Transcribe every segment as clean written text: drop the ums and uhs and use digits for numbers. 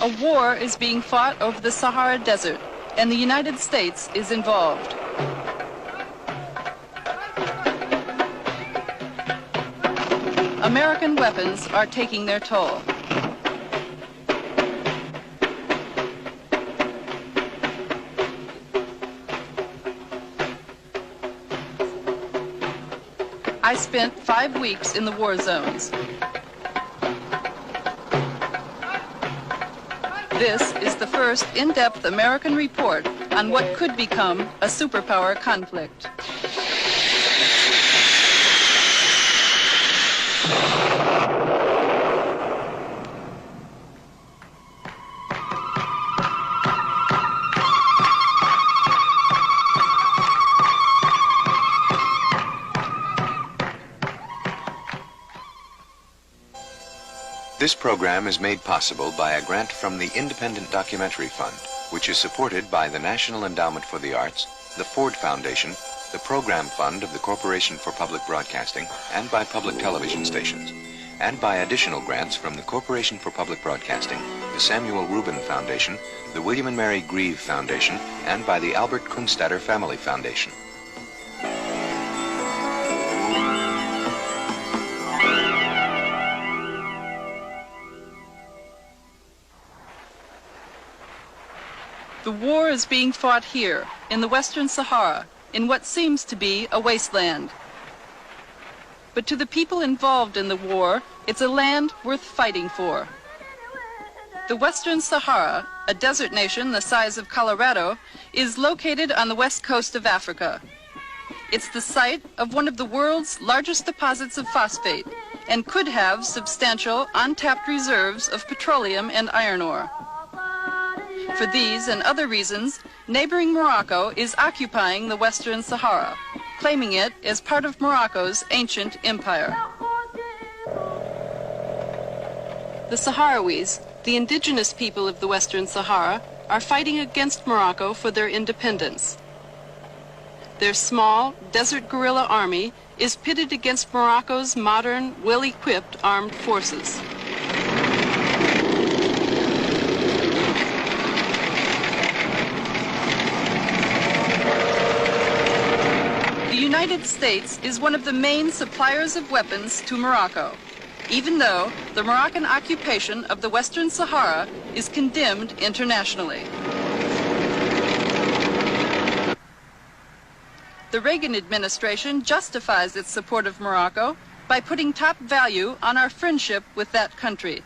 A war is being fought over the Sahara Desert, and the United States is involved. American weapons are taking their toll. I spent 5 weeks in the war zones. This is the first in-depth American report on what could become a superpower conflict. This program is made possible by a grant from the Independent Documentary Fund, which is supported by the National Endowment for the Arts, the Ford Foundation, the Program Fund of the Corporation for Public Broadcasting, and by public television stations, and by additional grants from the Corporation for Public Broadcasting, the Samuel Rubin Foundation, the William and Mary Grieve Foundation, and by the Albert Kunstadter Family Foundation. The war is being fought here, in the Western Sahara, in what seems to be a wasteland. But to the people involved in the war, it's a land worth fighting for. The Western Sahara, a desert nation the size of Colorado, is located on the west coast of Africa. It's the site of one of the world's largest deposits of phosphate and could have substantial untapped reserves of petroleum and iron ore. For these and other reasons, neighboring Morocco is occupying the Western Sahara, claiming it as part of Morocco's ancient empire. The Sahrawis, the indigenous people of the Western Sahara, are fighting against Morocco for their independence. Their small, desert guerrilla army is pitted against Morocco's modern, well-equipped armed forces. The United States is one of the main suppliers of weapons to Morocco, even though the Moroccan occupation of the Western Sahara is condemned internationally. The Reagan administration justifies its support of Morocco by putting top value on our friendship with that country.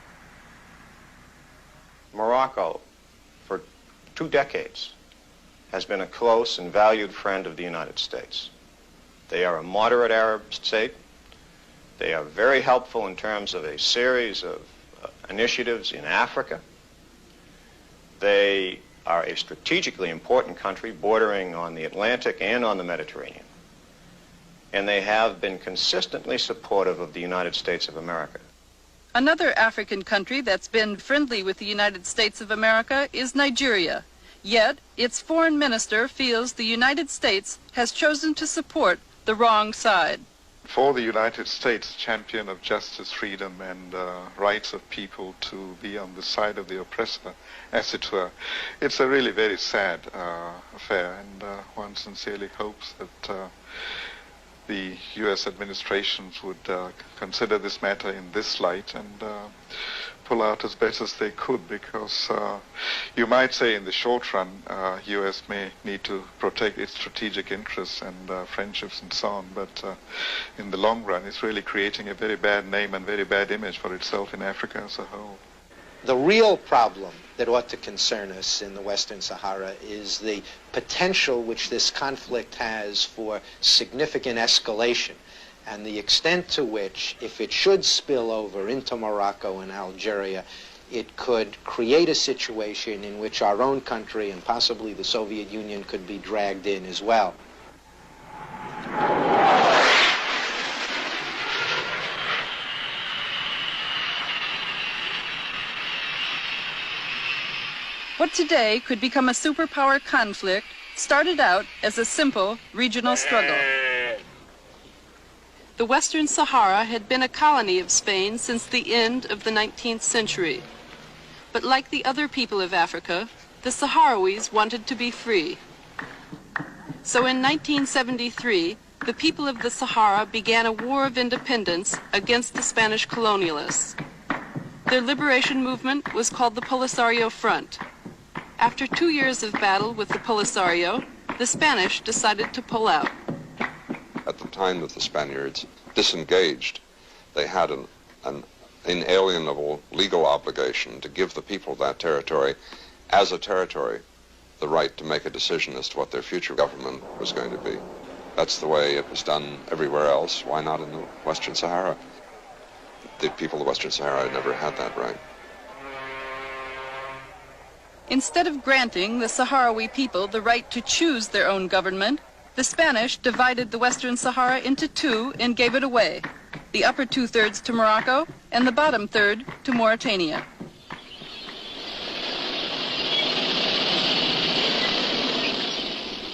Morocco, for 2 decades, has been a close and valued friend of the United States. They are a moderate Arab state. They are very helpful in terms of a series of initiatives in Africa. They are a strategically important country bordering on the Atlantic and on the Mediterranean. And they have been consistently supportive of the United States of America. Another African country that's been friendly with the United States of America is Nigeria. Yet, its foreign minister feels the United States has chosen to support the wrong side. For the United States, champion of justice, freedom, and rights of people to be on the side of the oppressor, as it were, it's a really very sad affair, and one sincerely hopes that the U.S. administrations would consider this matter in this light and pull out as best as they could, because you might say in the short run, U.S. may need to protect its strategic interests and friendships and so on, but in the long run, it's really creating a very bad name and very bad image for itself in Africa as a whole. The real problem that ought to concern us in the Western Sahara is the potential which this conflict has for significant escalation, and the extent to which, if it should spill over into Morocco and Algeria, it could create a situation in which our own country and possibly the Soviet Union could be dragged in as well. What today could become a superpower conflict started out as a simple regional struggle. The Western Sahara had been a colony of Spain since the end of the 19th century. But like the other people of Africa, the Sahrawis wanted to be free. So in 1973, the people of the Sahara began a war of independence against the Spanish colonialists. Their liberation movement was called the Polisario Front. After 2 years of battle with the Polisario, the Spanish decided to pull out. At the time that the Spaniards disengaged, they had an inalienable legal obligation to give the people of that territory, as a territory, the right to make a decision as to what their future government was going to be. That's the way it was done everywhere else. Why not in the Western Sahara? The people of Western Sahara had never had that right. Instead of granting the Sahrawi people the right to choose their own government, the Spanish divided the Western Sahara into two and gave it away, the upper 2/3 to Morocco and the bottom third to Mauritania.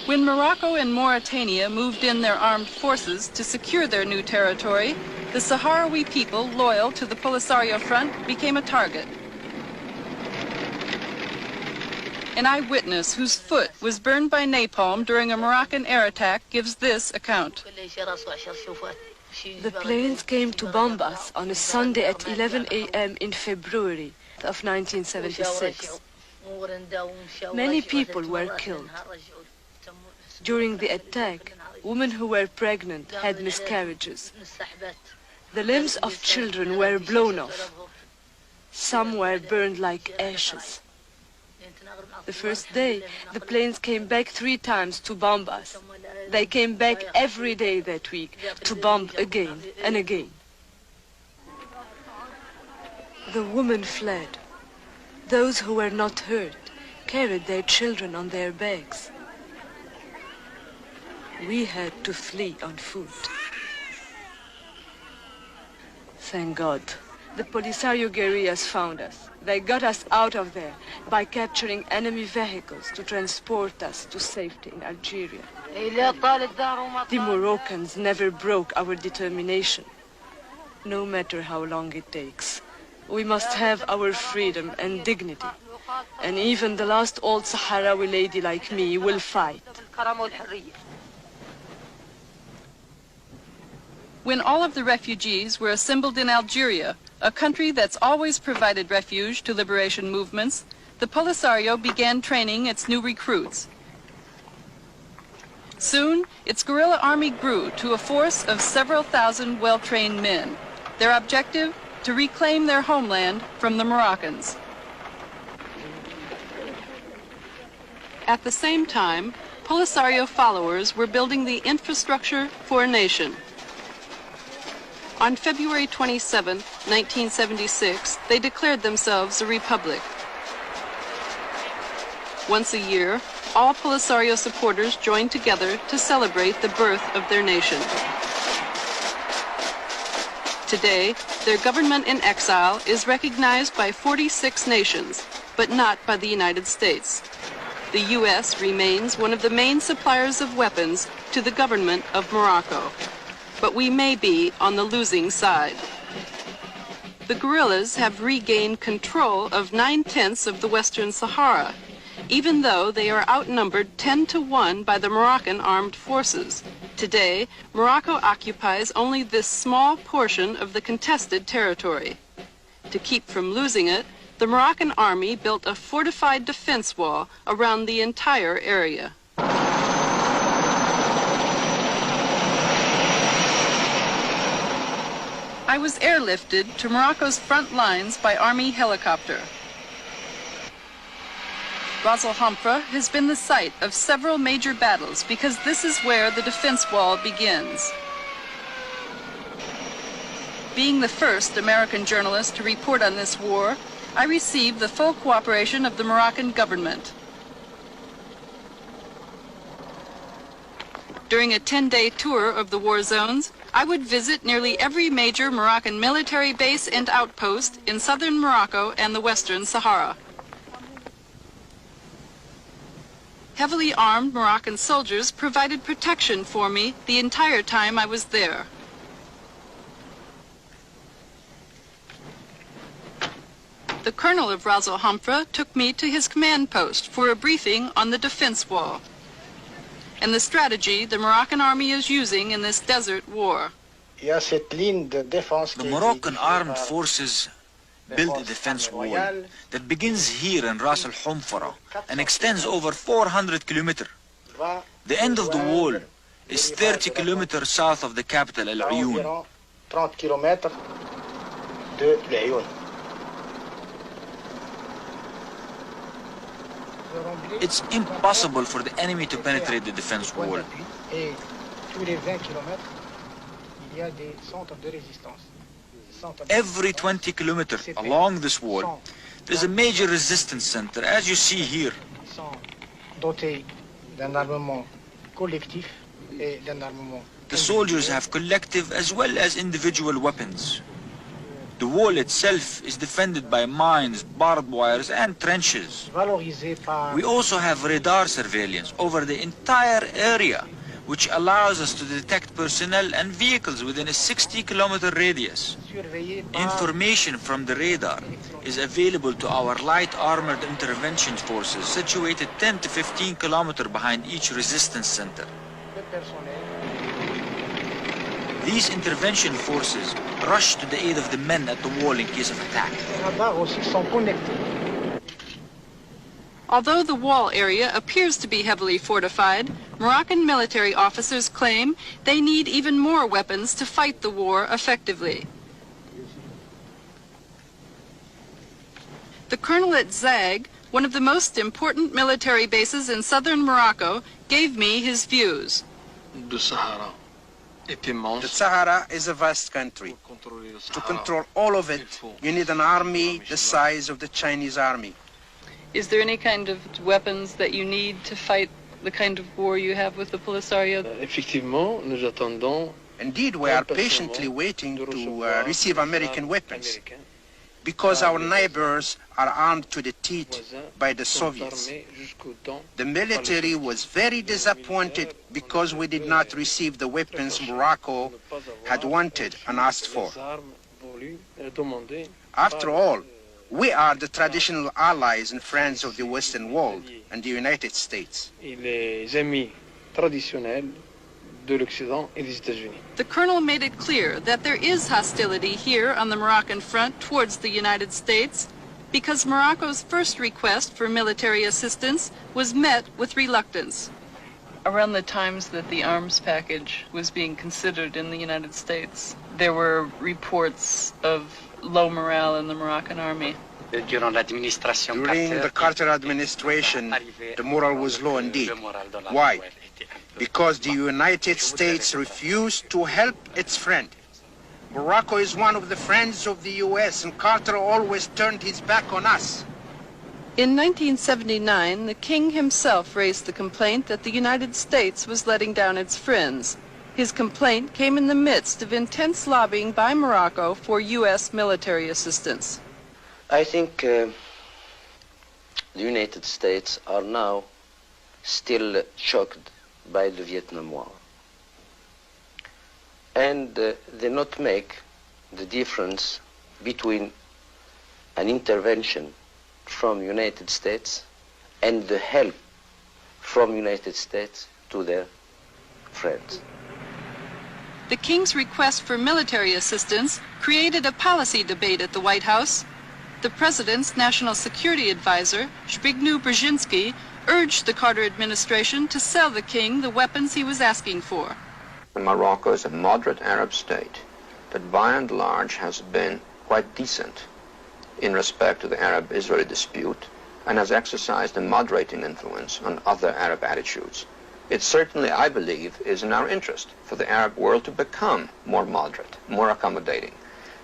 When Morocco and Mauritania moved in their armed forces to secure their new territory, the Sahrawi people loyal to the Polisario Front became a target. An eyewitness whose foot was burned by napalm during a Moroccan air attack gives this account. The planes came to bomb us on a Sunday at 11 a.m. in February of 1976. Many people were killed. During the attack, women who were pregnant had miscarriages. The limbs of children were blown off. Some were burned like ashes. The first day, the planes came back 3 times to bomb us. They came back every day that week to bomb again and again. The women fled. Those who were not hurt carried their children on their backs. We had to flee on foot. Thank God. The Polisario guerrillas found us. They got us out of there by capturing enemy vehicles to transport us to safety in Algeria. The Moroccans never broke our determination, no matter how long it takes. We must have our freedom and dignity, and even the last old Sahrawi lady like me will fight. When all of the refugees were assembled in Algeria, a country that's always provided refuge to liberation movements, the Polisario began training its new recruits. Soon, its guerrilla army grew to a force of several thousand well-trained men. Their objective, to reclaim their homeland from the Moroccans. At the same time, Polisario followers were building the infrastructure for a nation. On February 27, 1976, they declared themselves a republic. Once a year, all Polisario supporters joined together to celebrate the birth of their nation. Today, their government in exile is recognized by 46 nations, but not by the United States. The U.S. remains one of the main suppliers of weapons to the government of Morocco. But we may be on the losing side. The guerrillas have regained control of 9/10 of the Western Sahara, even though they are outnumbered 10-1 by the Moroccan armed forces. Today, Morocco occupies only this small portion of the contested territory. To keep from losing it, the Moroccan army built a fortified defense wall around the entire area. I was airlifted to Morocco's front lines by Army helicopter. Ras Al Hamra has been the site of several major battles because this is where the defense wall begins. Being the first American journalist to report on this war, I received the full cooperation of the Moroccan government. During a 10-day tour of the war zones, I would visit nearly every major Moroccan military base and outpost in southern Morocco and the Western Sahara. Heavily armed Moroccan soldiers provided protection for me the entire time I was there. The colonel of Ras Al Hamra took me to his command post for a briefing on the defense wall and the strategy the Moroccan army is using in this desert war. The Moroccan armed forces built a defense wall that begins here in Ras Al Hamra and extends over 400 kilometers. The end of the wall is 30 kilometers south of the capital, Al Ayoun. It's impossible for the enemy to penetrate the defense wall. Every 20 kilometers along this wall, there's a major resistance center, as you see here. The soldiers have collective as well as individual weapons. The wall itself is defended by mines, barbed wires, and trenches. We also have radar surveillance over the entire area, which allows us to detect personnel and vehicles within a 60-kilometer radius. Information from the radar is available to our light armored intervention forces situated 10 to 15 kilometers behind each resistance center. These intervention forces rush to the aid of the men at the wall in case of attack. Although the wall area appears to be heavily fortified, Moroccan military officers claim they need even more weapons to fight the war effectively. The colonel at Zag, one of the most important military bases in southern Morocco, gave me his views. The Sahara is a vast country. To control all of it, you need an army the size of the Chinese army. Is there any kind of weapons that you need to fight the kind of war you have with the Polisario? Indeed, we are patiently waiting to receive American weapons, because our neighbors are armed to the teeth by the Soviets. The military was very disappointed because we did not receive the weapons Morocco had wanted and asked for. After all, we are the traditional allies and friends of the Western world and the United States. The colonel made it clear that there is hostility here on the Moroccan front towards the United States because Morocco's first request for military assistance was met with reluctance. Around the times that the arms package was being considered in the United States, there were reports of low morale in the Moroccan army. During the Carter administration, the morale was low indeed. Why? Because the United States refused to help its friend. Morocco is one of the friends of the U.S., and Carter always turned his back on us. In 1979, the king himself raised the complaint that the United States was letting down its friends. His complaint came in the midst of intense lobbying by Morocco for U.S. military assistance. I think the United States are now still shocked by the Vietnam War. And they not make the difference between an intervention from United States and the help from United States to their friends. The king's request for military assistance created a policy debate at the White House. The president's national security advisor, Zbigniew Brzezinski, urged the Carter administration to sell the king the weapons he was asking for. Morocco is a moderate Arab state that by and large has been quite decent in respect to the Arab-Israeli dispute and has exercised a moderating influence on other Arab attitudes. It certainly, I believe, is in our interest for the Arab world to become more moderate, more accommodating.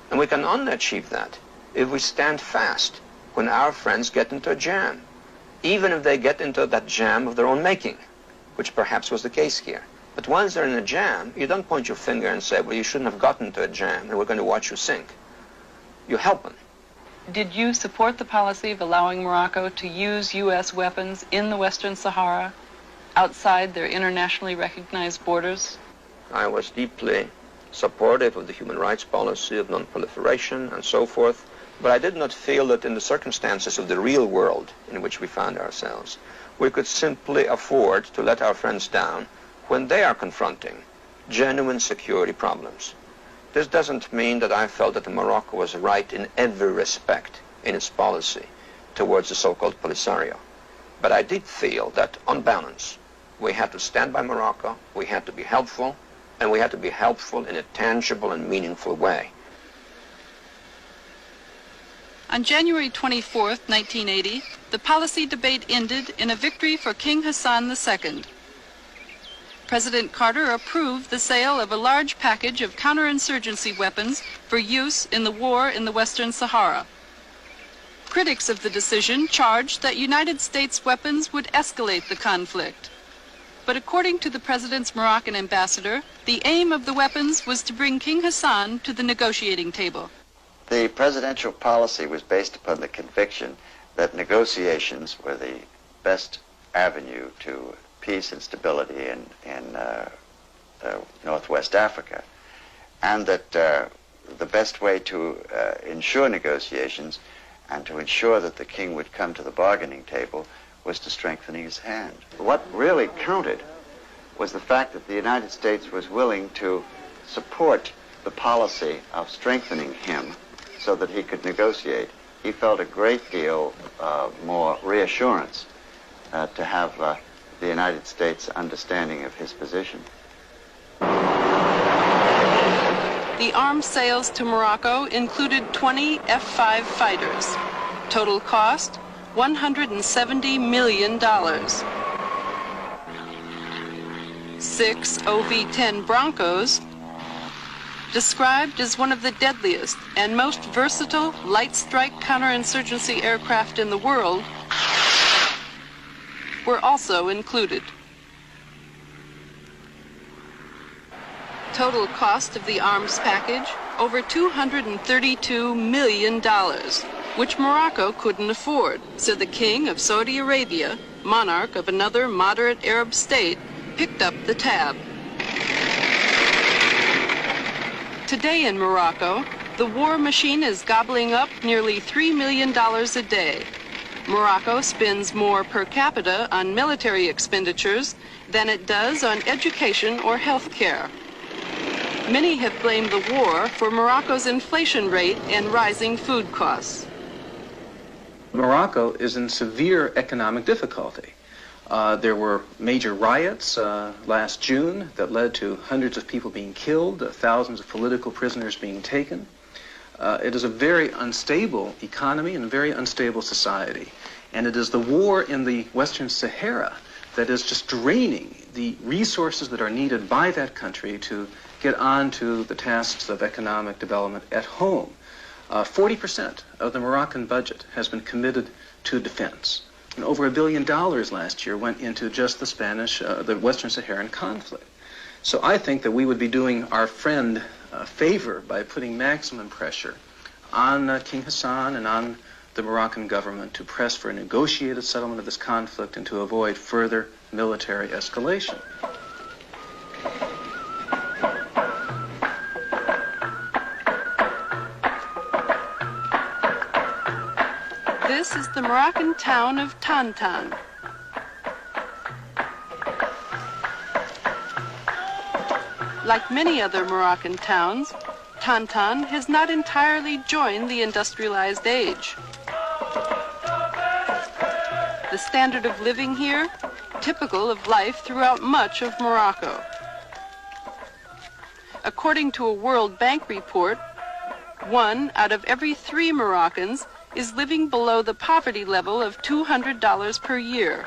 And we can only achieve that if we stand fast when our friends get into a jam, even if they get into that jam of their own making, which perhaps was the case here. But once they're in a jam, you don't point your finger and say, well, you shouldn't have gotten into a jam and we're going to watch you sink. You help them. Did you support the policy of allowing Morocco to use U.S. weapons in the Western Sahara, outside their internationally recognized borders? I was deeply supportive of the human rights policy of non-proliferation and so forth, But I did not feel that in the circumstances of the real world in which we found ourselves, we could simply afford to let our friends down when they are confronting genuine security problems. This doesn't mean that I felt that Morocco was right in every respect in its policy towards the so-called Polisario. But I did feel that, on balance, we had to stand by Morocco, we had to be helpful, and we had to be helpful in a tangible and meaningful way. On January 24th, 1980, the policy debate ended in a victory for King Hassan II. President Carter approved the sale of a large package of counterinsurgency weapons for use in the war in the Western Sahara. Critics of the decision charged that United States weapons would escalate the conflict. But according to the President's Moroccan ambassador, the aim of the weapons was to bring King Hassan to the negotiating table. The presidential policy was based upon the conviction that negotiations were the best avenue to peace and stability in Northwest Africa, and that the best way to ensure negotiations and to ensure that the king would come to the bargaining table was to strengthen his hand. What really counted was the fact that the United States was willing to support the policy of strengthening him so that he could negotiate. He felt a great deal more reassurance to have the United States understanding of his position. The arms sales to Morocco included 20 F-5 fighters. Total cost, $170 million. 6 OV-10 Broncos, described as one of the deadliest and most versatile light strike counterinsurgency aircraft in the world, were also included. Total cost of the arms package, over $232 million, which Morocco couldn't afford, so the King of Saudi Arabia, monarch of another moderate Arab state, picked up the tab. Today in Morocco, the war machine is gobbling up nearly $3 million a day. Morocco spends more per capita on military expenditures than it does on education or health care. Many have blamed the war for Morocco's inflation rate and rising food costs. Morocco is in severe economic difficulty. There were major riots last June that led to hundreds of people being killed, thousands of political prisoners being taken. It is a very unstable economy and a very unstable society. And it is the war in the Western Sahara that is just draining the resources that are needed by that country to get on to the tasks of economic development at home. 40% of the Moroccan budget has been committed to defense. And over $1 billion last year went into just the Western Saharan conflict. So I think that we would be doing our friend a favor by putting maximum pressure on King Hassan and on the Moroccan government to press for a negotiated settlement of this conflict and to avoid further military escalation. This is the Moroccan town of Tantan. Like many other Moroccan towns, Tantan has not entirely joined the industrialized age. The standard of living here, typical of life throughout much of Morocco. According to a World Bank report, 1 out of every 3 Moroccans is living below the poverty level of $200 per year.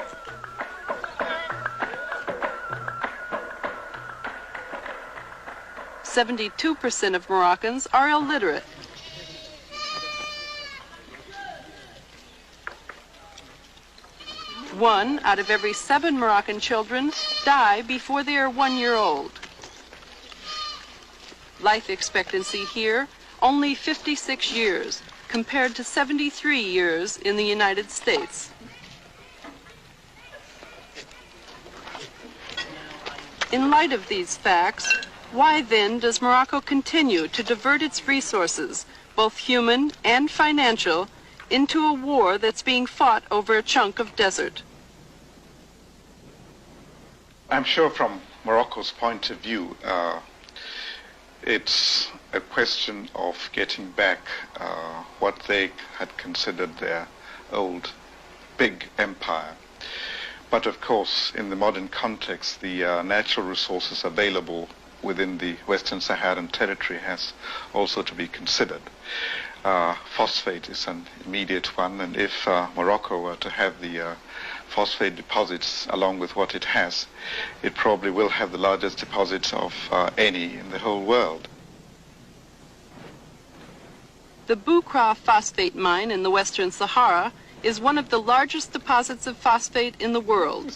(72% of Moroccans are illiterate. One out of every 7 Moroccan children die before they are 1 year old. Life expectancy here, only 56 years, compared to 73 years in the United States. In light of these facts, why then does Morocco continue to divert its resources both human and financial, into a war that's being fought over a chunk of desert. I'm sure from Morocco's point of view, it's a question of getting back what they had considered their old big empire. But of course, in the modern context, the natural resources available within the Western Saharan territory has also to be considered. Phosphate is an immediate one, and if Morocco were to have the phosphate deposits along with what it has, it probably will have the largest deposits of any in the whole world. The Boukra phosphate mine in the Western Sahara is one of the largest deposits of phosphate in the world.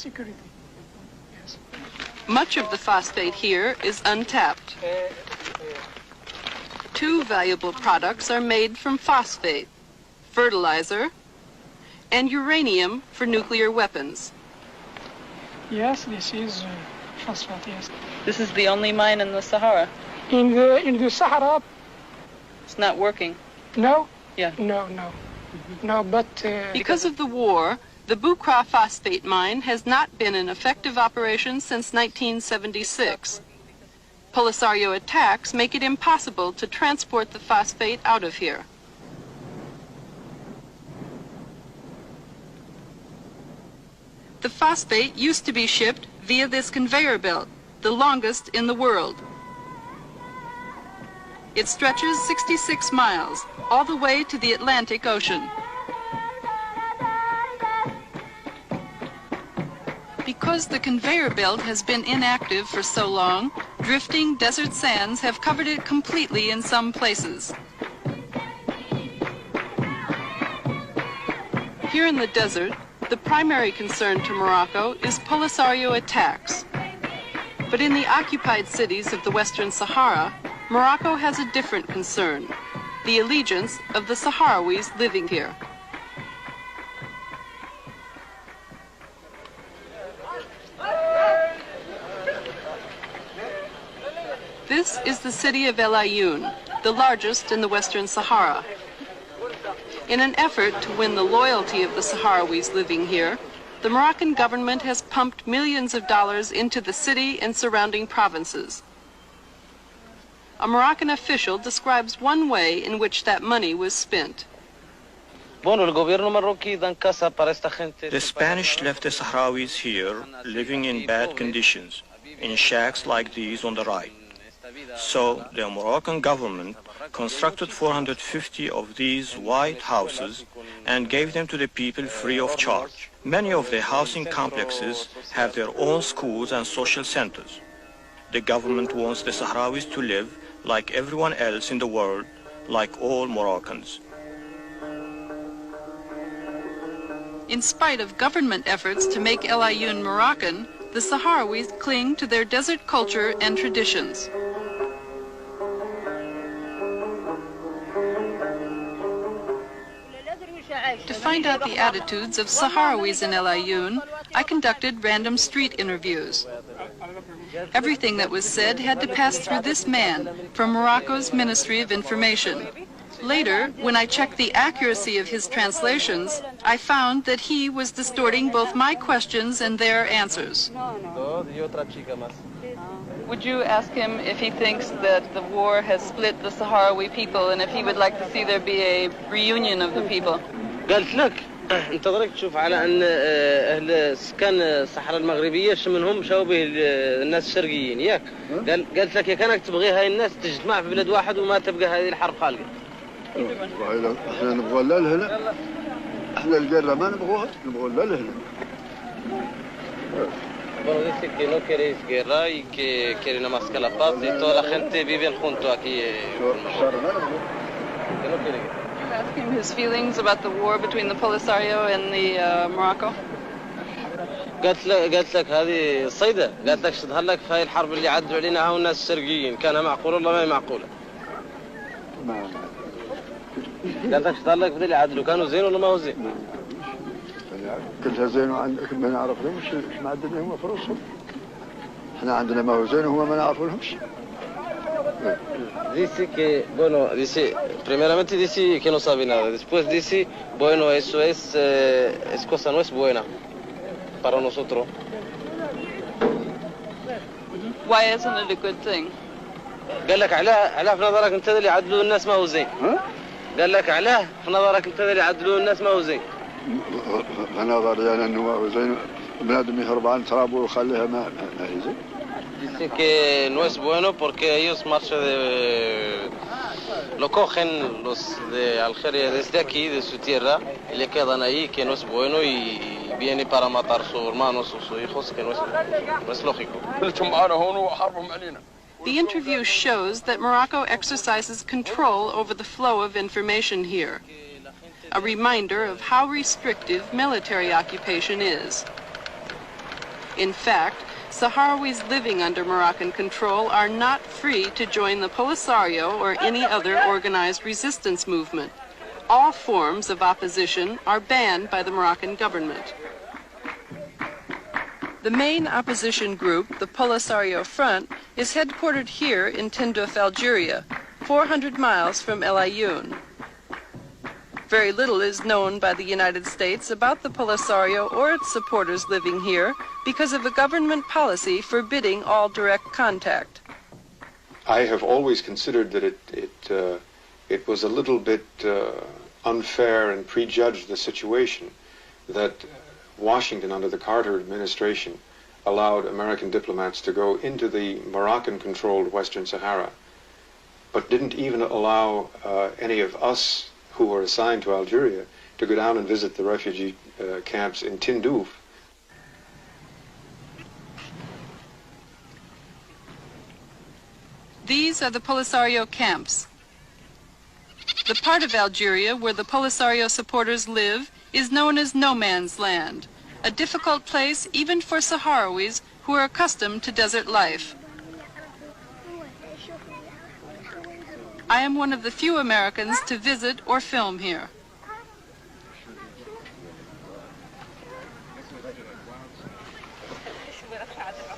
Much of the phosphate here is untapped. Two valuable products are made from phosphate: fertilizer and uranium for nuclear weapons. Yes, this is phosphate, yes. This is the only mine in the Sahara. In the Sahara? It's not working. No? Yeah. No, but... Because of the war, the Boukra phosphate mine has not been in effective operation since 1976. Polisario attacks make it impossible to transport the phosphate out of here. The phosphate used to be shipped via this conveyor belt, the longest in the world. It stretches 66 miles, all the way to the Atlantic Ocean. Because the conveyor belt has been inactive for so long, drifting desert sands have covered it completely in some places. Here in the desert, the primary concern to Morocco is Polisario attacks. But in the occupied cities of the Western Sahara, Morocco has a different concern: the allegiance of the Sahrawis living here. This is the city of El Ayoun, the largest in the Western Sahara. In an effort to win the loyalty of the Sahrawis living here, the Moroccan government has pumped millions of dollars into the city and surrounding provinces. A Moroccan official describes one way in which that money was spent. The Spanish left the Sahrawis here living in bad conditions, in shacks like these on the right. So the Moroccan government constructed 450 of these white houses and gave them to the people free of charge. Many of the housing complexes have their own schools and social centers. The government wants the Sahrawis to live like everyone else in the world, like all Moroccans. In spite of government efforts to make El Ayoun Moroccan, the Sahrawis cling to their desert culture and traditions. To find out the attitudes of Sahrawis in El Ayoun, I conducted random street interviews. Everything that was said had to pass through this man from Morocco's Ministry of Information. Later, when I checked the accuracy of his translations, I found that he was distorting both my questions and their answers. Would you ask him if he thinks that the war has split the Sahrawi people and if he would like to see there be a reunion of the people? قلت لك انت ضرك تشوف على ان اهل سكان الصحراء المغربيه منهم شبه الناس الشرقيين ياك قلت لك يا كانك تبغي هاي الناس تجتمع في بلد واحد وما تبقى هذه الحرب خالقه احنا نبغى لا لهنا احنا القاره ما نبغوها نبغى لا لهنا Bueno, dice que no queréis guerra y que quieren nada más que la paz y toda la gente vive junto aquí. Que no quiere guerra. Ask him his feelings about the war between the Polisario and the Morocco. قالت لك هذه صيدة قالت لك تظهر لك في هاي الحرب اللي عدوا علينا هاو الناس الشرقيين كانها معقولة والله ما هي معقولة. قالت لك تظهر لك بدل يعدلوا كانوا زين ولا ما هو زين؟ كلها زين وعندك ما نعرف لهمش ما عندنا هم فلوسهم. احنا عندنا ما هو زين وهم ما نعرف لهمش. Dice que, bueno, dice, primeramente dice que no sabe nada. Después dice, bueno, eso es cosa no es buena para nosotros. Why isn't it a good thing? قال لك علاه في نظرك انت اللي يعدلوا الناس ما هو زين. قال لك علاه في نظرك انت اللي يعدلوا الناس ما هو زين. في نظري انا انه ما هو زين بنادم يهرب عن ترابه ويخليها ما هي زين. Dice que no es bueno porque ellos marchan lo cogen los de Algeria desde aquí, de su tierra, y le quedan ahí, que no es bueno, y viene para matar a sus hermanos o sus hijos, que no es lógico. The interview shows that Morocco exercises control over the flow of information here, a reminder of how restrictive military occupation is. In fact, Sahrawis living under Moroccan control are not free to join the Polisario or any other organized resistance movement. All forms of opposition are banned by the Moroccan government. The main opposition group, the Polisario Front, is headquartered here in Tindouf, Algeria, 400 miles from El Ayoun. Very little is known by the United States about the Polisario or its supporters living here because of a government policy forbidding all direct contact. I have always considered that it was a little bit unfair and prejudged the situation that Washington under the Carter administration allowed American diplomats to go into the Moroccan-controlled Western Sahara, but didn't even allow any of us who were assigned to Algeria to go down and visit the refugee camps in Tindouf. These are the Polisario camps. The part of Algeria where the Polisario supporters live is known as no man's land, a difficult place even for Sahrawis who are accustomed to desert life. I am one of the few Americans to visit or film here.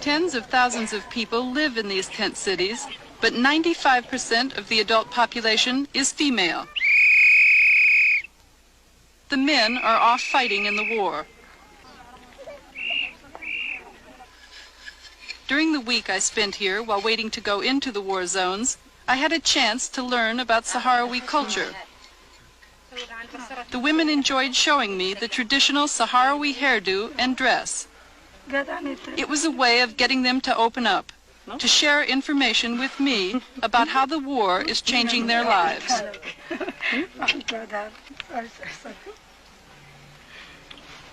Tens of thousands of people live in these tent cities, but 95% of the adult population is female. The men are off fighting in the war. During the week I spent here while waiting to go into the war zones, I had a chance to learn about Sahrawi culture. The women enjoyed showing me the traditional Sahrawi hairdo and dress. It was a way of getting them to open up, to share information with me about how the war is changing their lives.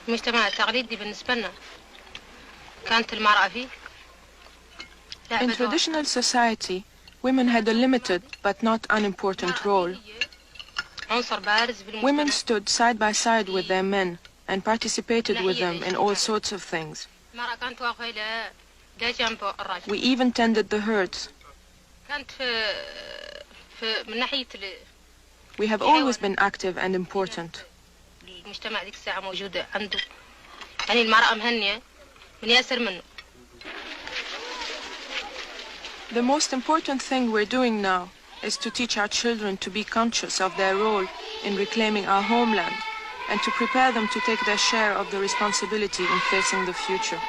المجتمع التقليدي بالنسبة لنا كانت المرأة فيه. In traditional society, women had a limited but not unimportant role. Women stood side by side with their men and participated with them in all sorts of things. We even tended the herds. We have always been active and important. The most important thing we're doing now is to teach our children to be conscious of their role in reclaiming our homeland and to prepare them to take their share of the responsibility in facing the future.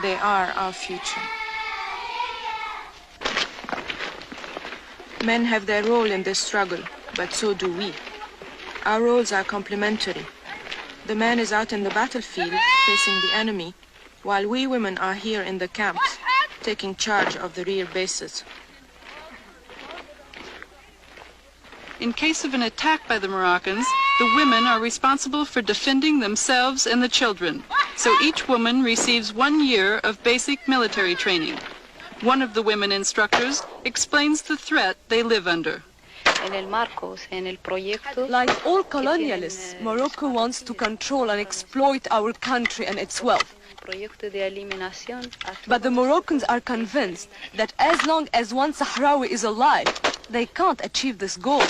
They are our future. Men have their role in this struggle, but so do we. Our roles are complementary. The man is out in the battlefield facing the enemy, while we women are here in the camps, taking charge of the rear bases. In case of an attack by the Moroccans, the women are responsible for defending themselves and the children, so each woman receives 1 year of basic military training. One of the women instructors explains the threat they live under. Like all colonialists, Morocco wants to control and exploit our country and its wealth. But the Moroccans are convinced that as long as one Sahrawi is alive, they can't achieve this goal.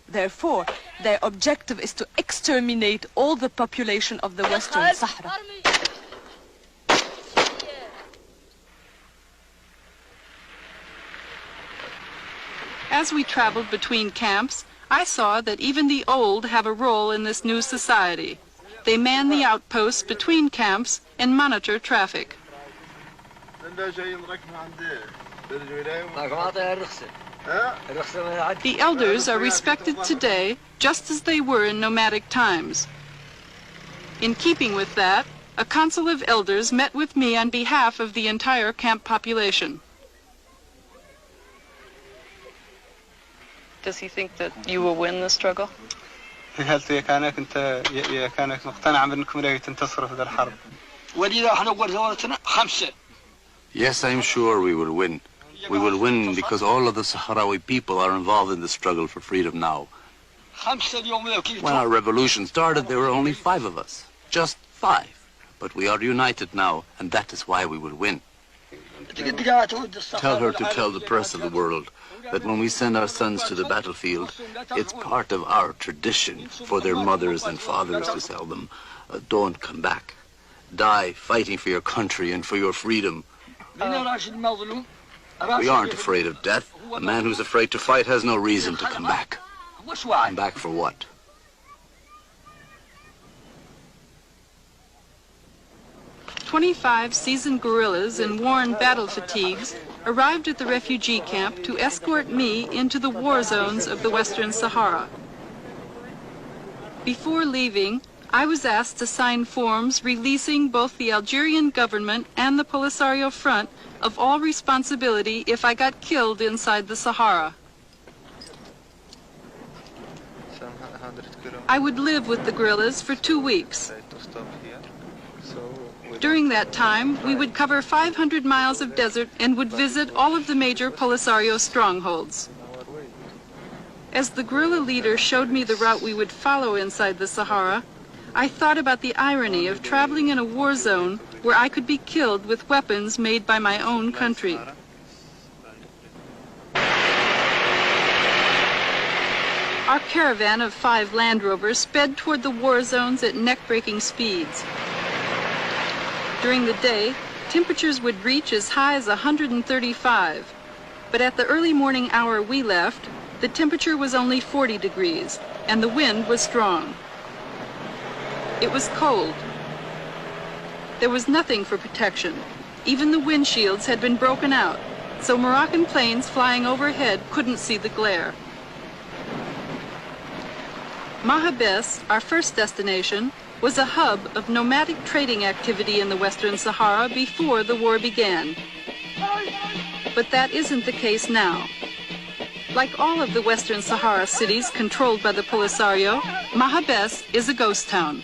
Therefore, their objective is to exterminate all the population of the Western Sahara. As we traveled between camps, I saw that even the old have a role in this new society. They man the outposts between camps and monitor traffic. The elders are respected today just as they were in nomadic times. In keeping with that, a council of elders met with me on behalf of the entire camp population. Does he think that you will win the struggle? Yes, I'm sure we will win. We will win because all of the Sahrawi people are involved in the struggle for freedom now. When our revolution started, there were only 5 of us. Just 5. But we are united now, and that is why we will win. Tell her to tell the press of the world that when we send our sons to the battlefield, it's part of our tradition for their mothers and fathers to tell them, don't come back. Die fighting for your country and for your freedom. We aren't afraid of death. A man who's afraid to fight has no reason to come back. Come back for what? "25 seasoned guerrillas in worn battle fatigues arrived at the refugee camp to escort me into the war zones of the Western Sahara. Before leaving, I was asked to sign forms releasing both the Algerian government and the Polisario Front of all responsibility if I got killed inside the Sahara. I would live with the guerrillas for 2 weeks. During that time, we would cover 500 miles of desert and would visit all of the major Polisario strongholds. As the guerrilla leader showed me the route we would follow inside the Sahara, I thought about the irony of traveling in a war zone where I could be killed with weapons made by my own country. Our caravan of 5 Land Rovers sped toward the war zones at neck-breaking speeds. During the day, temperatures would reach as high as 135, but at the early morning hour we left, the temperature was only 40 degrees, and the wind was strong. It was cold. There was nothing for protection. Even the windshields had been broken out, so Moroccan planes flying overhead couldn't see the glare. Mahabes, our first destination, was a hub of nomadic trading activity in the Western Sahara before the war began. But that isn't the case now. Like all of the Western Sahara cities controlled by the Polisario, Mahabes is a ghost town.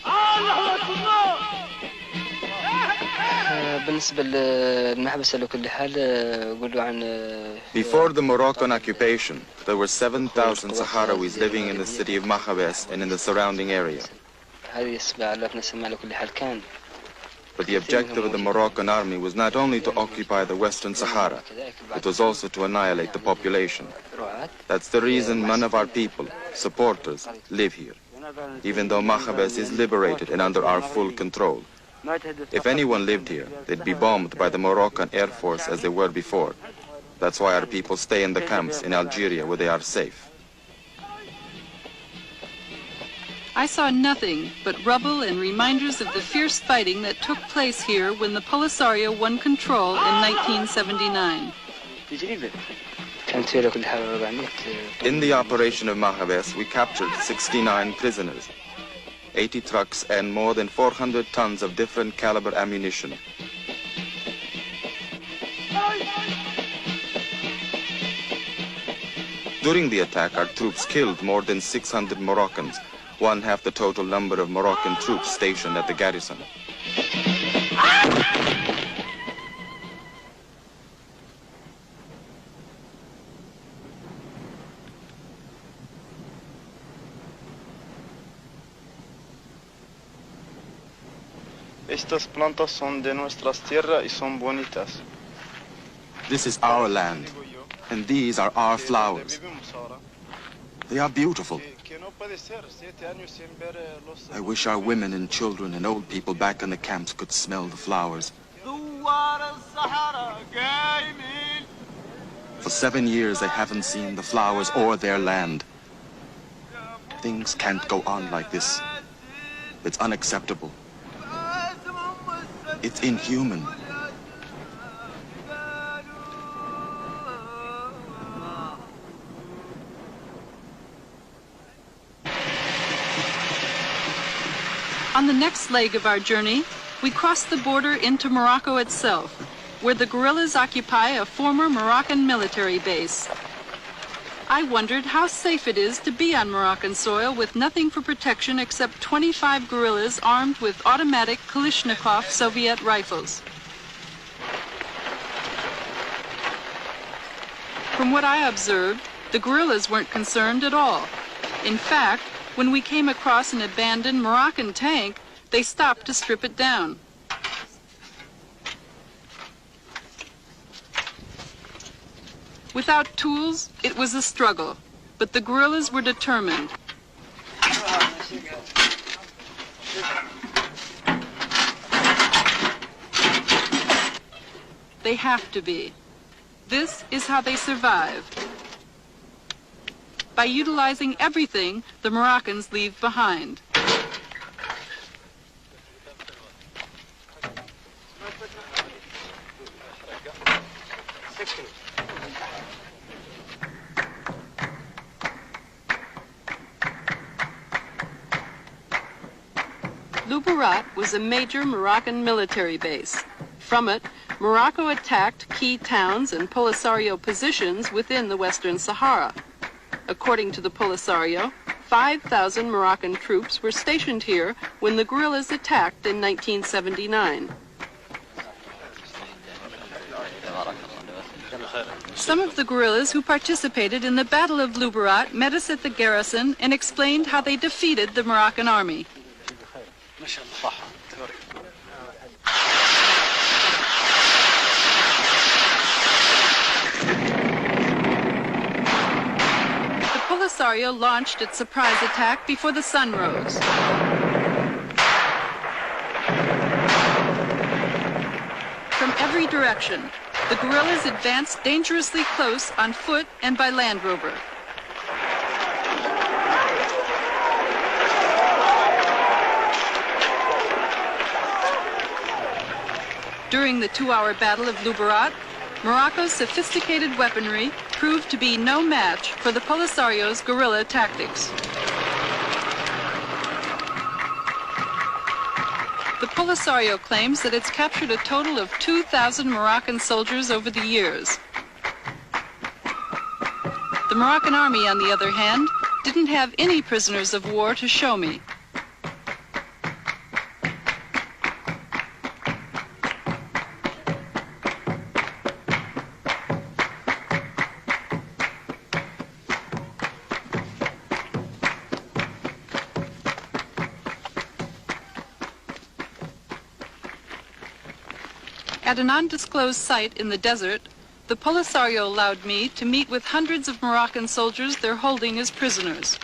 Before the Moroccan occupation, there were 7,000 Sahrawis living in the city of Mahabes and in the surrounding area. But the objective of the Moroccan army was not only to occupy the Western Sahara, it was also to annihilate the population. That's the reason none of our people, supporters, live here, even though Mahabes is liberated and under our full control. If anyone lived here, they'd be bombed by the Moroccan Air Force as they were before. That's why our people stay in the camps in Algeria where they are safe. I saw nothing but rubble and reminders of the fierce fighting that took place here when the Polisario won control in 1979. In the operation of Mahabes, we captured 69 prisoners, 80 trucks and more than 400 tons of different caliber ammunition. During the attack, our troops killed more than 600 Moroccans, 1/2 the total number of Moroccan troops stationed at the garrison. Estas plantas son de nuestras tierras y son bonitas. This is our land, and these are our flowers. They are beautiful. I wish our women and children and old people back in the camps could For 7 years, they haven't seen the flowers or their land. Things can't go on like this. It's unacceptable. It's inhuman. On the next leg of our journey, we cross the border into Morocco itself, where the guerrillas occupy a former Moroccan military base. I wondered how safe it is to be on Moroccan soil with nothing for protection except 25 guerrillas armed with automatic Kalashnikov Soviet rifles. From what I observed, the guerrillas weren't concerned at all. In fact, when we came across an abandoned Moroccan tank, they stopped to strip it down. Without tools, it was a struggle, but the guerrillas were determined. They have to be. This is how they survive. By utilizing everything the Moroccans leave behind. Luberat was a major Moroccan military base. From it, Morocco attacked key towns and Polisario positions within the Western Sahara. According to the Polisario, 5,000 Moroccan troops were stationed here when the guerrillas attacked in 1979. Some of the guerrillas who participated in the Battle of Luberat met us at the garrison and explained how they defeated the Moroccan army. Polisario launched its surprise attack before the sun rose. From every direction, the guerrillas advanced dangerously close on foot and by Land Rover. During the 2-hour Battle of Luberat, Morocco's sophisticated weaponry proved to be no match for the Polisario's guerrilla tactics. The Polisario claims that it's captured a total of 2,000 Moroccan soldiers over the years. The Moroccan army, on the other hand, didn't have any prisoners of war to show me. At an undisclosed site in the desert, the Polisario allowed me to meet with hundreds of Moroccan soldiers they're holding as prisoners.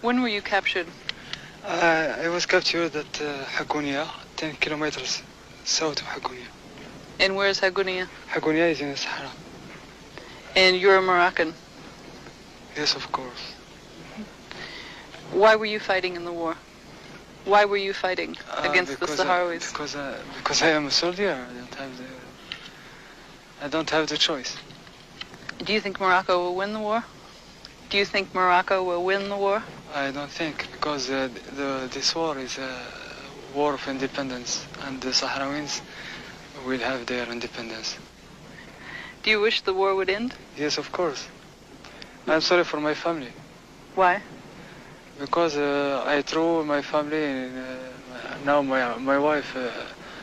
When were you captured? I was captured at Hagunia, 10 kilometers south of Hagunia. And where's Hagunia? Hagunia is in the Sahara. And you're a Moroccan? Yes, of course. Why were you fighting in the war? Why were you fighting against the Sahrawis? Because I am a soldier. I don't have the choice. Do you think Morocco will win the war? Do you think Morocco will win the war? I don't think, because this war is a war of independence, and the Sahrawis will have their independence. Do you wish the war would end? Yes, of course. I'm sorry for my family. Why? Because I threw my family, and now my wife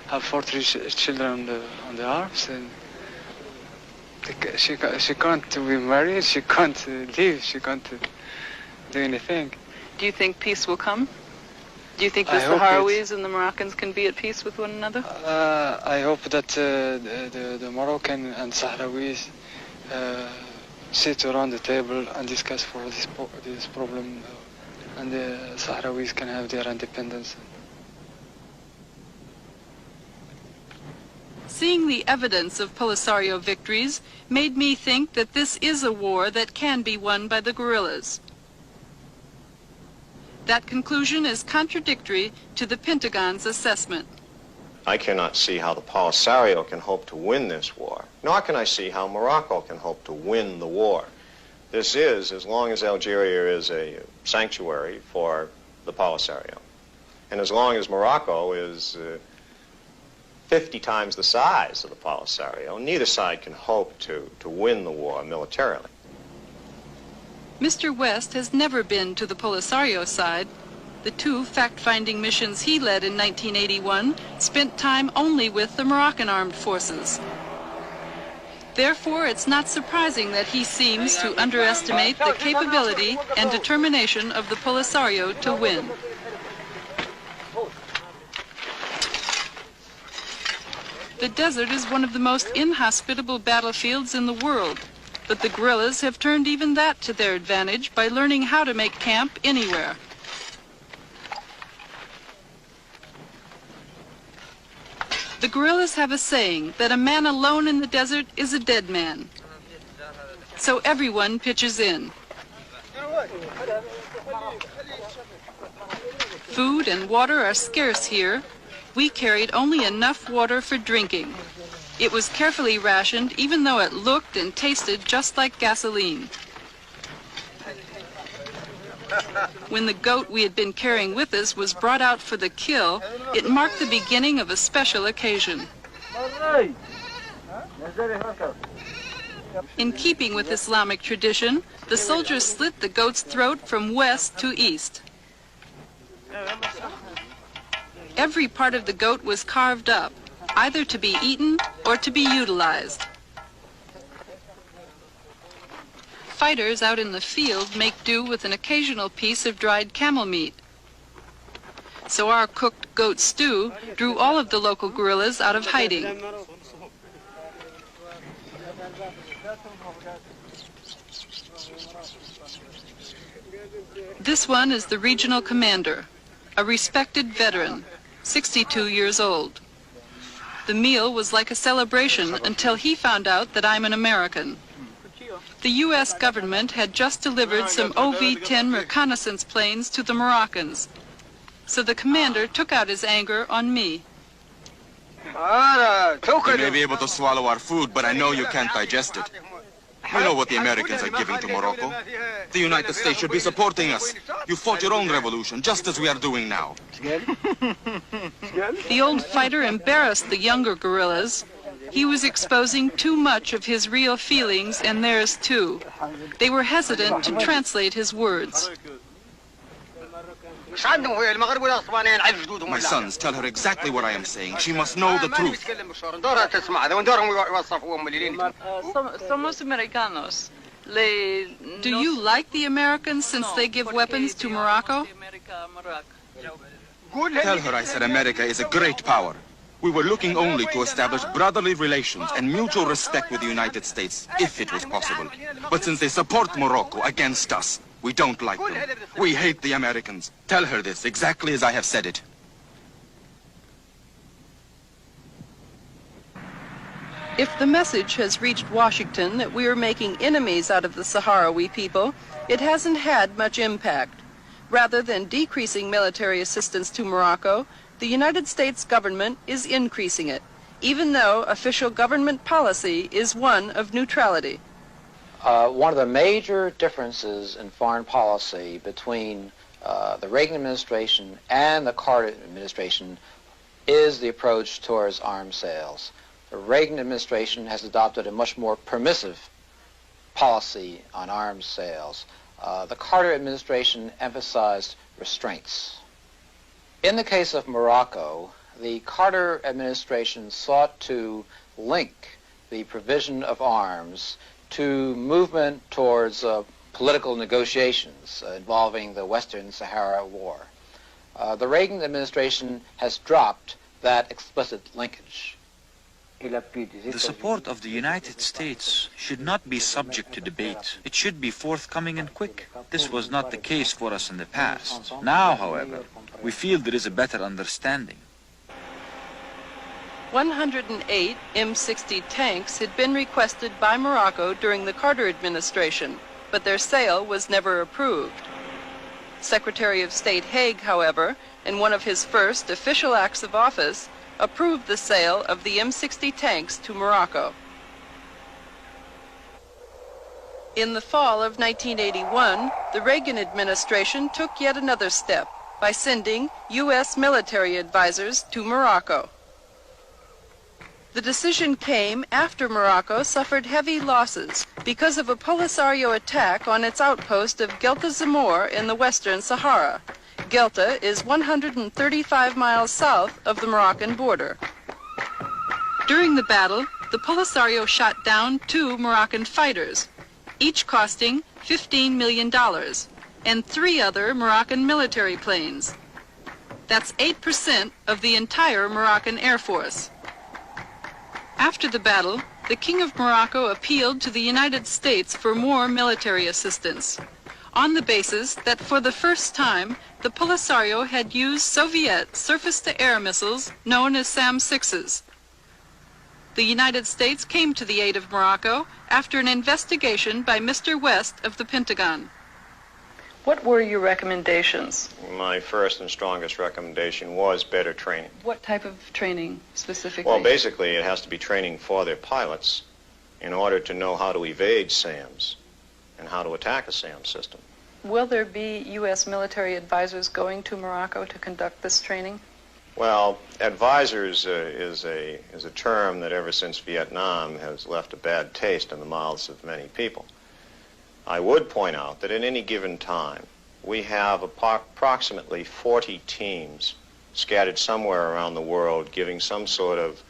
have 40 children on the arms, and she can't be married, she can't live, she can't do anything. Do you think peace will come? Do you think the Sahrawis and the Moroccans can be at peace with one another? I hope that the Moroccan and Sahrawis sit around the table and discuss for this problem, and the Sahrawis can have their independence. Seeing the evidence of Polisario victories made me think that this is a war that can be won by the guerrillas. That conclusion is contradictory to the Pentagon's assessment. I cannot see how the Polisario can hope to win this war, nor can I see how Morocco can hope to win the war. This is, as long as Algeria is a sanctuary for the Polisario, and as long as Morocco is 50 times the size of the Polisario, neither side can hope to win the war militarily. Mr. West has never been to the Polisario side. The two fact-finding missions he led in 1981 spent time only with the Moroccan armed forces. Therefore, it's not surprising that he seems to underestimate the capability and determination of the Polisario to win. The desert is one of the most inhospitable battlefields in the world, but the guerrillas have turned even that to their advantage by learning how to make camp anywhere. The guerrillas have a saying that a man alone in the desert is a dead man. So everyone pitches in. Food and water are scarce here. We carried only enough water for drinking. It was carefully rationed, even though it looked and tasted just like gasoline. When the goat we had been carrying with us was brought out for the kill, it marked the beginning of a special occasion. In keeping with Islamic tradition, the soldiers slit the goat's throat from west to east. Every part of the goat was carved up, either to be eaten or to be utilized. Fighters out in the field make do with an occasional piece of dried camel meat. So our cooked goat stew drew all of the local guerrillas out of hiding. This one is the regional commander, a respected veteran, 62 years old. The meal was like a celebration until he found out that I'm an American. The U.S. government had just delivered some OV-10 reconnaissance planes to the Moroccans, so the commander took out his anger on me. You may be able to swallow our food, but I know you can't digest it. You know what the Americans are giving to Morocco. The United States should be supporting us. You fought your own revolution, just as we are doing now. The old fighter embarrassed the younger guerrillas. He was exposing too much of his real feelings and theirs too. They were hesitant to translate his words. My sons, tell her exactly what I am saying. She must know the truth. Somos americanos. Do you like the Americans since they give weapons to Morocco? Tell her I said America is a great power. We were looking only to establish brotherly relations and mutual respect with the United States, if it was possible. But since they support Morocco against us, we don't like them. We hate the Americans. Tell her this exactly as I have said it. If the message has reached Washington that we are making enemies out of the Sahrawi people, it hasn't had much impact. Rather than decreasing military assistance to Morocco, the United States government is increasing it, even though official government policy is one of neutrality. One of the major differences in foreign policy between the Reagan administration and the Carter administration is the approach towards arms sales. The Reagan administration has adopted a much more permissive policy on arms sales. The Carter administration emphasized restraints. In the case of Morocco, the Carter administration sought to link the provision of arms to movement towards political negotiations involving the Western Sahara War. The Reagan administration has dropped that explicit linkage. The support of the United States should not be subject to debate. It should be forthcoming and quick. This was not the case for us in the past. Now, however, we feel there is a better understanding. 108 M60 tanks had been requested by Morocco during the Carter administration, but their sale was never approved. Secretary of State Haig, however, in one of his first official acts of office, approved the sale of the M60 tanks to Morocco. In the fall of 1981, the Reagan administration took yet another step by sending U.S. military advisors to Morocco. The decision came after Morocco suffered heavy losses because of a Polisario attack on its outpost of Guelta Zamor in the Western Sahara. Guelta is 135 miles south of the Moroccan border. During the battle, the Polisario shot down 2 Moroccan fighters, each costing $15 million, and 3 other Moroccan military planes. That's 8% of the entire Moroccan Air Force. After the battle, the King of Morocco appealed to the United States for more military assistance, on the basis that for the first time, the Polisario had used Soviet surface-to-air missiles known as SAM-6s. The United States came to the aid of Morocco after an investigation by Mr. West of the Pentagon. What were your recommendations? My first and strongest recommendation was better training. What type of training specifically? Well, basically, it has to be training for their pilots in order to know how to evade SAMs and how to attack a SAM system. Will there be U.S. military advisors going to Morocco to conduct this training? Well, advisors is a term that ever since Vietnam has left a bad taste in the mouths of many people. I would point out that at any given time, we have approximately 40 teams scattered somewhere around the world giving some sort of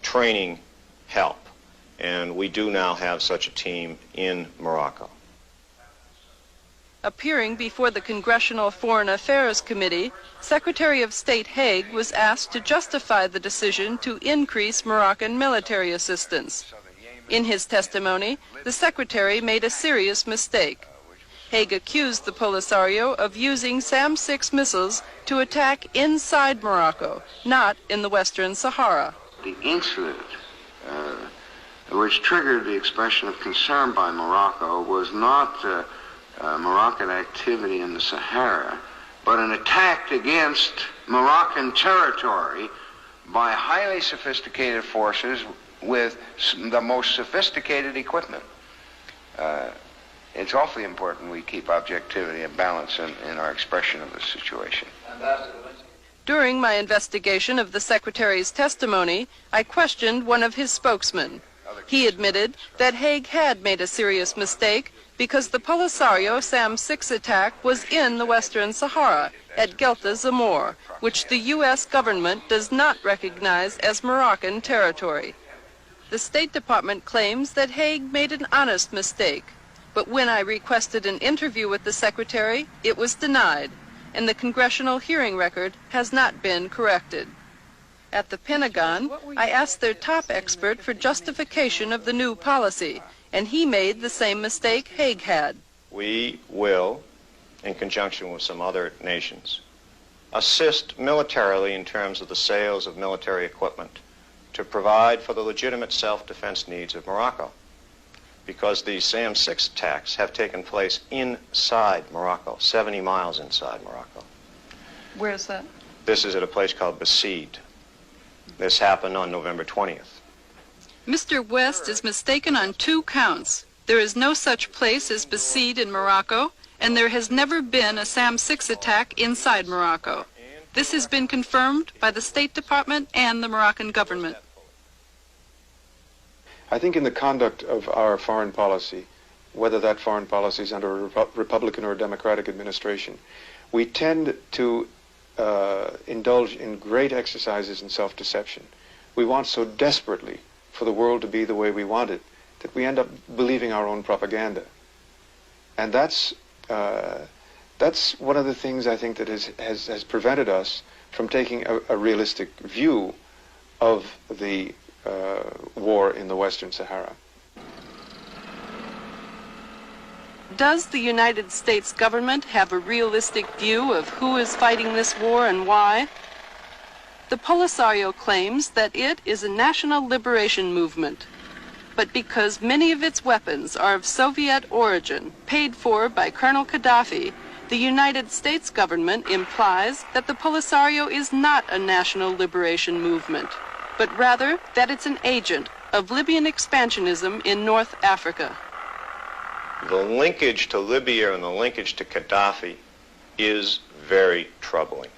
training help. And we do now have such a team in Morocco. Appearing before the Congressional Foreign Affairs Committee, Secretary of State Haig was asked to justify the decision to increase Moroccan military assistance. In his testimony, the Secretary made a serious mistake. Haig accused the Polisario of using SAM-6 missiles to attack inside Morocco, not in the Western Sahara. The incident which triggered the expression of concern by Morocco was not Moroccan activity in the Sahara, but an attack against Moroccan territory by highly sophisticated forces with the most sophisticated equipment. It's awfully important we keep objectivity and balance in our expression of the situation. During my investigation of the Secretary's testimony, I questioned one of his spokesmen. He admitted that Haig had made a serious mistake because the Polisario SAM-6 attack was in the Western Sahara at Guelta Zamor, which the U.S. government does not recognize as Moroccan territory. The State Department claims that Haig made an honest mistake, but when I requested an interview with the Secretary, it was denied, and the congressional hearing record has not been corrected. At the Pentagon, I asked their top expert for justification of the new policy, and he made the same mistake Haig had. We will, in conjunction with some other nations, assist militarily in terms of the sales of military equipment to provide for the legitimate self-defense needs of Morocco, because these SAM-6 attacks have taken place inside Morocco, 70 miles inside Morocco. Where is that? This is at a place called Basied. This happened on November 20th. Mr. West is mistaken on 2 counts. There is no such place as Basied in Morocco, and there has never been a SAM-6 attack inside Morocco. This has been confirmed by the State Department and the Moroccan government. I think in the conduct of our foreign policy, whether that foreign policy is under a Republican or a Democratic administration, we tend to indulge in great exercises in self-deception. We want so desperately for the world to be the way we want it that we end up believing our own propaganda. And that's one of the things I think that has prevented us from taking a realistic view of the war in the Western Sahara. Does the United States government have a realistic view of who is fighting this war and why? The Polisario claims that it is a national liberation movement, but because many of its weapons are of Soviet origin, paid for by Colonel Gaddafi, the United States government implies that the Polisario is not a national liberation movement, but rather that it's an agent of Libyan expansionism in North Africa. The linkage to Libya and the linkage to Gaddafi is very troubling.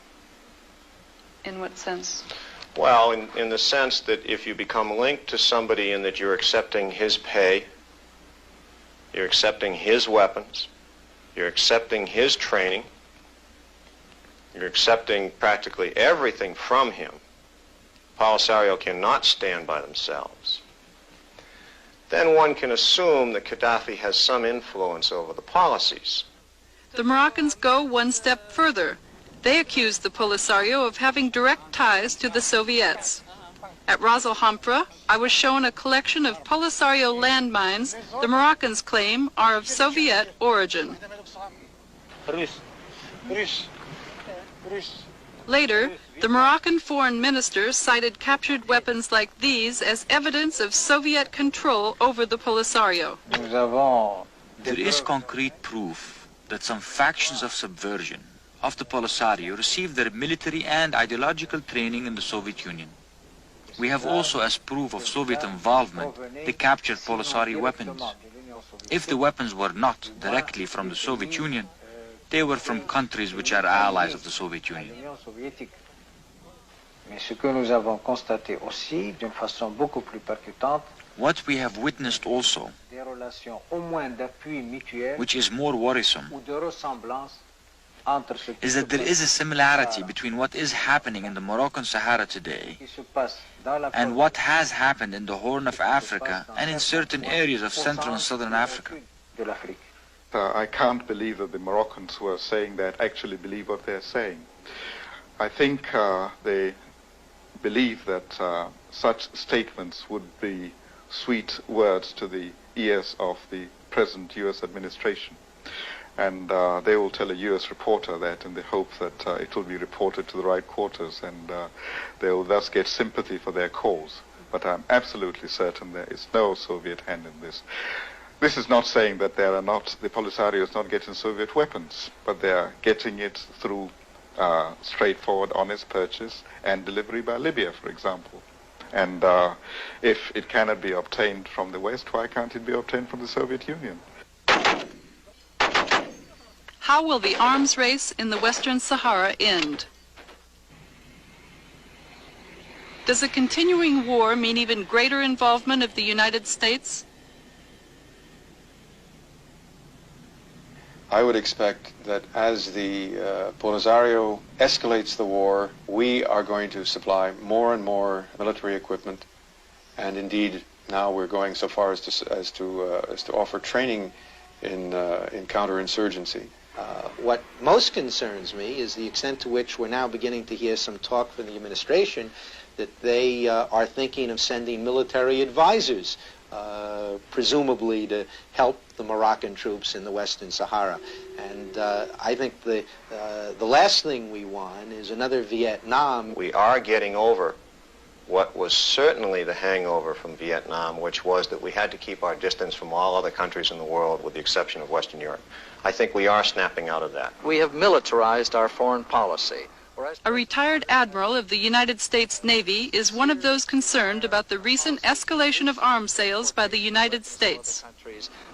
In what sense? Well, in the sense that if you become linked to somebody in that you're accepting his pay, you're accepting his weapons, you're accepting his training, you're accepting practically everything from him, Polisario cannot stand by themselves. Then one can assume that Gaddafi has some influence over the policies. The Moroccans go one step further. They accuse the Polisario of having direct ties to the Soviets. At Ras Al Hamra, I was shown a collection of Polisario landmines the Moroccans claim are of Soviet origin. Later, the Moroccan foreign minister cited captured weapons like these as evidence of Soviet control over the Polisario. There is concrete proof that some factions of subversion of the Polisario received their military and ideological training in the Soviet Union. We have also, as proof of Soviet involvement, the captured Polisario weapons. If the weapons were not directly from the Soviet Union, they were from countries which are allies of the Soviet Union. What we have witnessed also, which is more worrisome, is that there is a similarity between what is happening in the Moroccan Sahara today and what has happened in the Horn of Africa and in certain areas of Central and Southern Africa. I can't believe that the Moroccans who are saying that actually believe what they're saying. I think they believe that such statements would be sweet words to the ears of the present U.S. administration. And they will tell a U.S. reporter that in the hope that it will be reported to the right quarters, and they will thus get sympathy for their cause. But I'm absolutely certain there is no Soviet hand in this. This is not saying that there are not, the Polisario is not getting Soviet weapons, but they are getting it through straightforward, honest purchase and delivery by Libya, for example. And if it cannot be obtained from the West, why can't it be obtained from the Soviet Union? How will the arms race in the Western Sahara end? Does a continuing war mean even greater involvement of the United States? I would expect that as the Polisario escalates the war, we are going to supply more and more military equipment, and indeed now we're going so far as to offer training in counterinsurgency. What most concerns me is the extent to which we're now beginning to hear some talk from the administration that they are thinking of sending military advisors, presumably to help the Moroccan troops in the Western Sahara. And I think the last thing we want is another Vietnam. We are getting over what was certainly the hangover from Vietnam, which was that we had to keep our distance from all other countries in the world with the exception of Western Europe. I think we are snapping out of that. We have militarized our foreign policy. A retired admiral of the United States Navy is one of those concerned about the recent escalation of arms sales by the United States.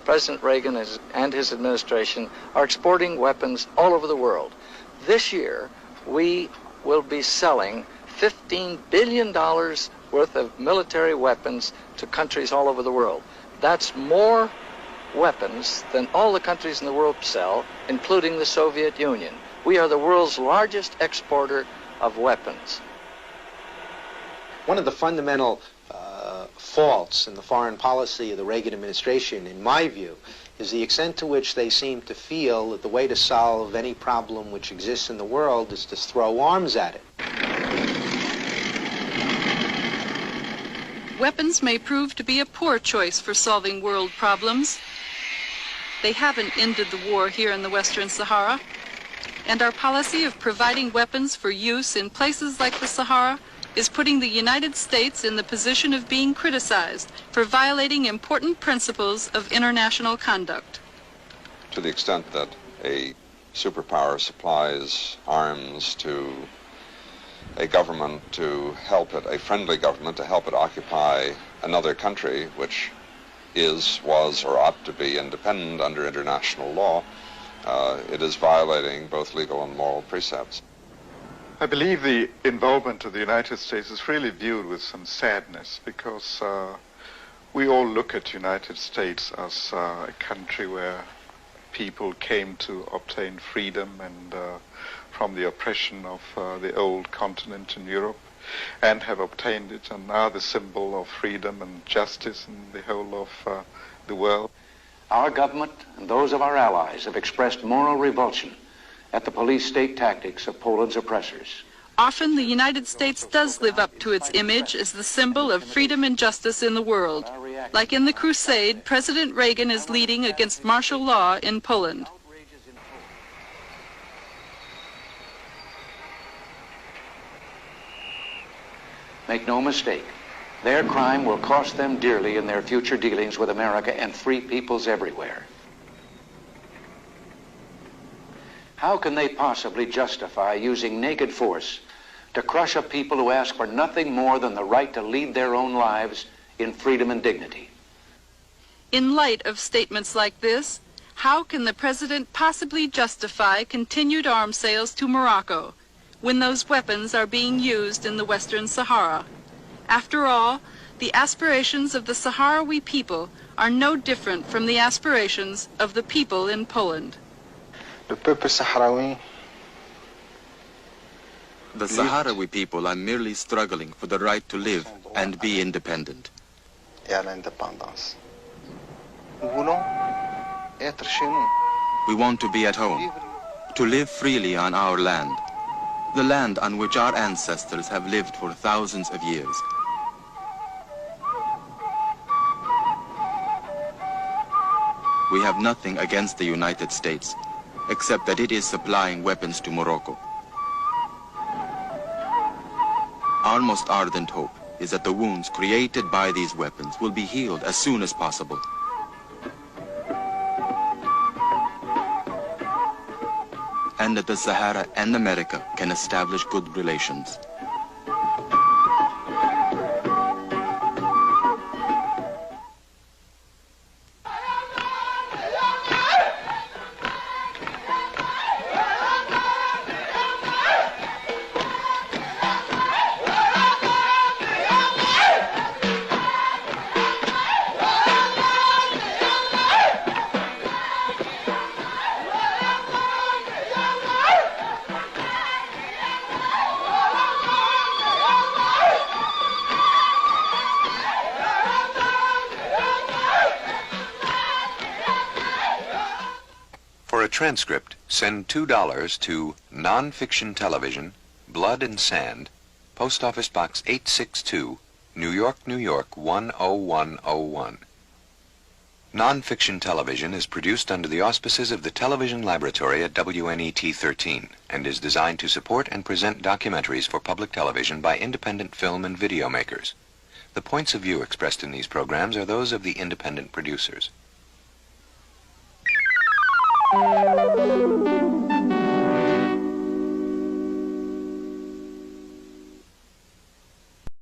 President Reagan and his administration are exporting weapons all over the world. This year, we will be selling $15 billion worth of military weapons to countries all over the world. That's more weapons than all the countries in the world sell, including the Soviet Union. We are the world's largest exporter of weapons. One of the fundamental faults in the foreign policy of the Reagan administration, in my view, is the extent to which they seem to feel that the way to solve any problem which exists in the world is to throw arms at it. Weapons may prove to be a poor choice for solving world problems. They haven't ended the war here in the Western Sahara. And our policy of providing weapons for use in places like the Sahara is putting the United States in the position of being criticized for violating important principles of international conduct. To the extent that a superpower supplies arms to a government to help it, a friendly government to help it occupy another country which is, was, or ought to be independent under international law, it is violating both legal and moral precepts. I believe the involvement of the United States is really viewed with some sadness because we all look at the United States as a country where people came to obtain freedom and from the oppression of the old continent in Europe and have obtained it and are the symbol of freedom and justice in the whole of the world. Our government and those of our allies have expressed moral revulsion at the police state tactics of Poland's oppressors. Often the United States does live up to its image as the symbol of freedom and justice in the world. Like in the crusade President Reagan is leading against martial law in Poland. Make no mistake, their crime will cost them dearly in their future dealings with America and free peoples everywhere. How can they possibly justify using naked force to crush a people who ask for nothing more than the right to lead their own lives in freedom and dignity? In light of statements like this, how can the President possibly justify continued arms sales to Morocco when those weapons are being used in the Western Sahara? After all, the aspirations of the Sahrawi people are no different from the aspirations of the people in Poland. The Sahrawi people are merely struggling for the right to live and be independent. We want to be at home, to live freely on our land, the land on which our ancestors have lived for thousands of years. We have nothing against the United States, except that it is supplying weapons to Morocco. Our most ardent hope is that the wounds created by these weapons will be healed as soon as possible. And that the Sahara and America can establish good relations. For a transcript, send $2 to Nonfiction Television, Blood and Sand, Post Office Box 862, New York, New York 10101. Nonfiction Television is produced under the auspices of the Television Laboratory at WNET-13 and is designed to support and present documentaries for public television by independent film and video makers. The points of view expressed in these programs are those of the independent producers.